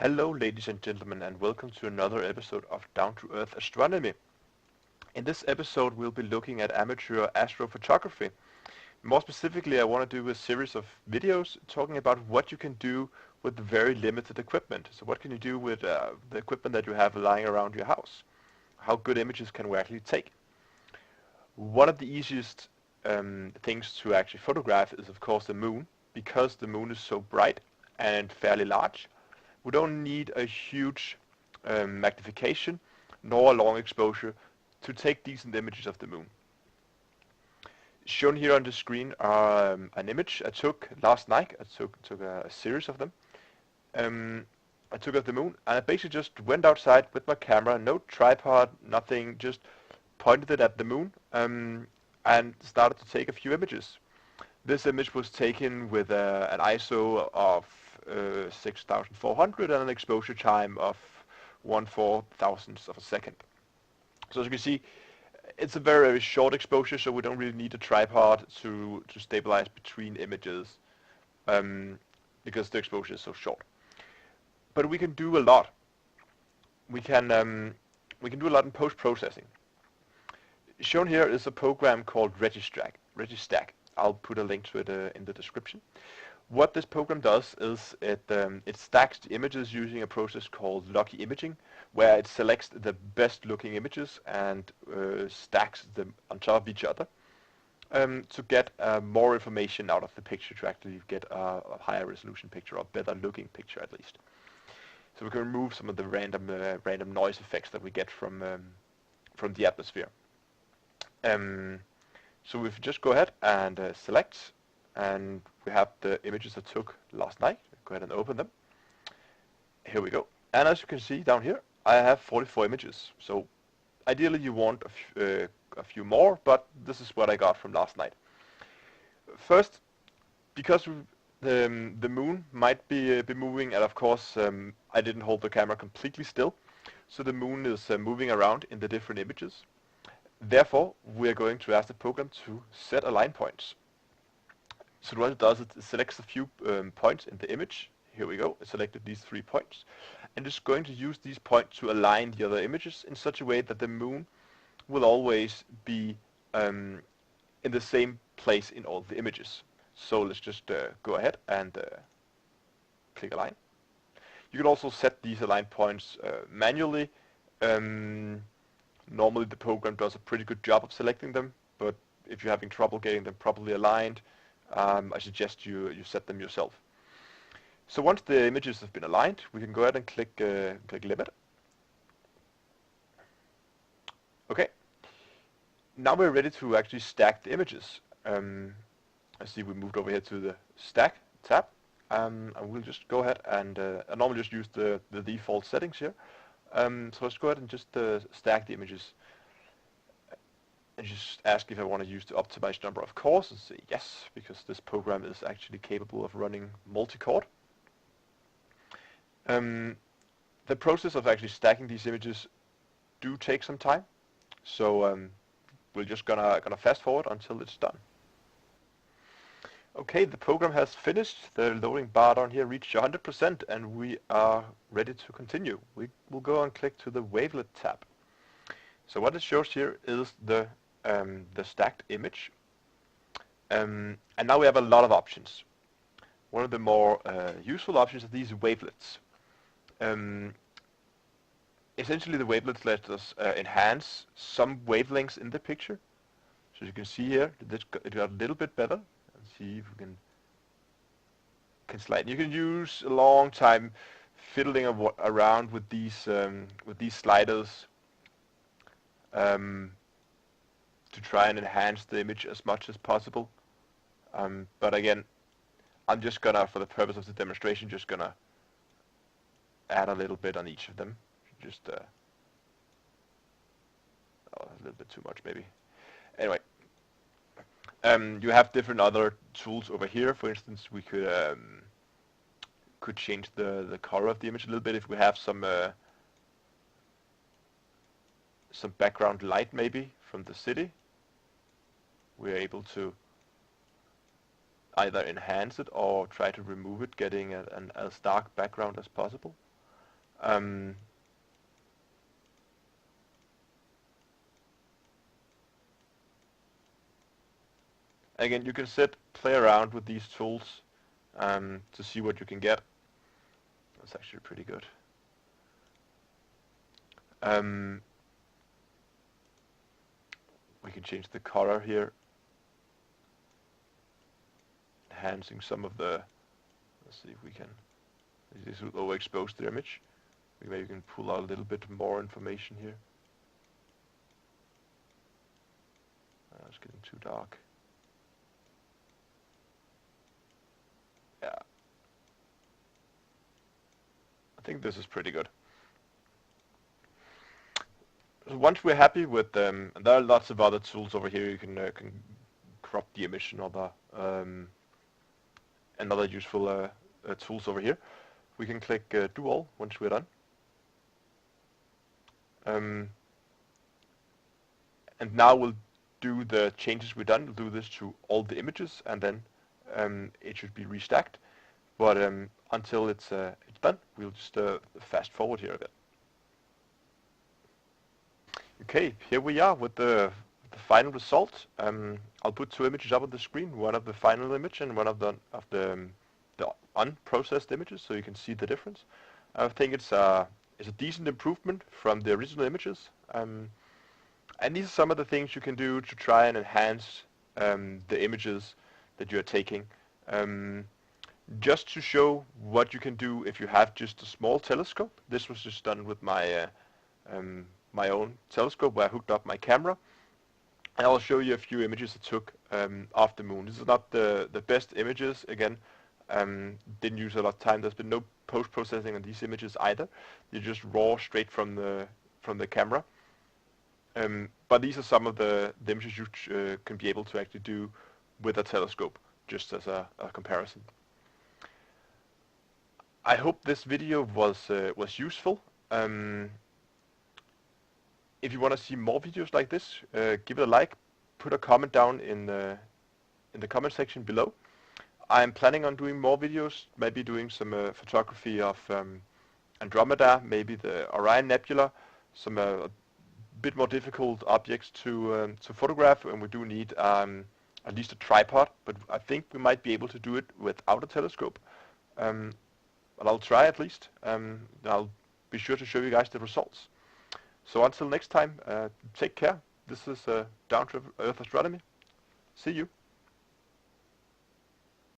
Hello ladies and gentlemen, and welcome to another episode of Down to Earth Astronomy. In this episode we'll be looking at amateur astrophotography. More specifically, I want to do a series of videos talking about what you can do with very limited equipment. So what can you do with the equipment that you have lying around your house? How good images can we actually take? One of the easiest things to actually photograph is of course the moon, because the moon is so bright and fairly large. We don't need a huge magnification nor a long exposure to take decent images of the moon. Shown here on the screen are an image I took last night. I took a series of them. I took of the moon, and I basically just went outside with my camera, no tripod, nothing, just pointed it at the moon and started to take a few images. This image was taken with an ISO of 6400 and an exposure time of 1/4000th of a second. So as you can see, it's a very, very short exposure, so we don't really need a tripod to stabilize between images because the exposure is so short. But we can do a lot. We can do a lot in post-processing. Shown here is a program called Registack. I'll put a link to it in the description. What this program does is it stacks the images using a process called lucky imaging, where it selects the best looking images and stacks them on top of each other to get more information out of the picture, to actually get a higher resolution picture, or better looking picture at least. So we can remove some of the random noise effects that we get from the atmosphere. So if you just go ahead and select, and we have the images I took last night. Go ahead and open them. Here we go. And as you can see down here, I have 44 images. So ideally you want a few more, but this is what I got from last night. First, because the moon might be moving, and of course I didn't hold the camera completely still, so the moon is moving around in the different images. Therefore, we are going to ask the program to set align points. So what it does is it selects a few points in the image. Here we go. It selected these 3 points, and it's going to use these points to align the other images in such a way that the moon will always be in the same place in all the images. So let's just go ahead and click align. You can also set these align points manually. Normally the program does a pretty good job of selecting them, but if you're having trouble getting them properly aligned, I suggest you set them yourself. So once the images have been aligned, we can go ahead and click limit. Okay. Now we're ready to actually stack the images. I see we moved over here to the stack tab, and we'll just go ahead and I normally just use the default settings here. So let's go ahead and just stack the images. And just ask if I want to use the optimized number of cores, and say yes, because this program is actually capable of running multi-core. The process of actually stacking these images do take some time, so we're just gonna fast forward until it's done. Okay, the program has finished. The loading bar down here reached 100%, and we are ready to continue. We will go and click to the wavelet tab. So what it shows here is the stacked image, and now we have a lot of options. One of the more useful options are these wavelets. Essentially the wavelets let us enhance some wavelengths in the picture. So you can see here it got a little bit better. Let's see if we can slide. You can use a long time fiddling around with these sliders to try and enhance the image as much as possible. But again, I'm just gonna, for the purpose of the demonstration, just gonna add a little bit on each of them. Just a little bit too much maybe. Anyway, you have different other tools over here. For instance, we could change the color of the image a little bit if we have some background light maybe from the city. We're able to either enhance it or try to remove it, getting an as dark background as possible. Um, Again, you can play around with these tools to see what you can get. That's actually pretty good. We can change the color here, enhancing some of the. Let's see if we can. This will overexpose the image. Maybe you can pull out a little bit more information here. It's getting too dark. Yeah. I think this is pretty good. So once we're happy with them, and there are lots of other tools over here. You can crop the image and other useful tools over here. We can click Do All once we're done. And now we'll do the changes we've done. We'll do this to all the images, and then it should be restacked. But until it's done, we'll just fast forward here a bit. Okay, here we are with the final result. I'll put two images up on the screen, one of the final image and one of the unprocessed images, so you can see the difference. I think it's a decent improvement from the original images. And these are some of the things you can do to try and enhance the images that you're taking. Just to show what you can do if you have just a small telescope. This was just done with my my own telescope where I hooked up my camera. And I'll show you a few images I took of the moon. This is not the best images. Again, didn't use a lot of time. There's been no post-processing on these images either. They're just raw, straight from the camera. But these are some of the images you can be able to actually do with a telescope, just as a comparison. I hope this video was useful. If you want to see more videos like this, give it a like, put a comment down in the comment section below. I'm planning on doing more videos, maybe doing some photography of Andromeda, maybe the Orion Nebula, some a bit more difficult objects to photograph, and we do need at least a tripod, but I think we might be able to do it without a telescope. But I'll try at least. I'll be sure to show you guys the results. So until next time, take care. This is Down to Earth Astronomy. See you.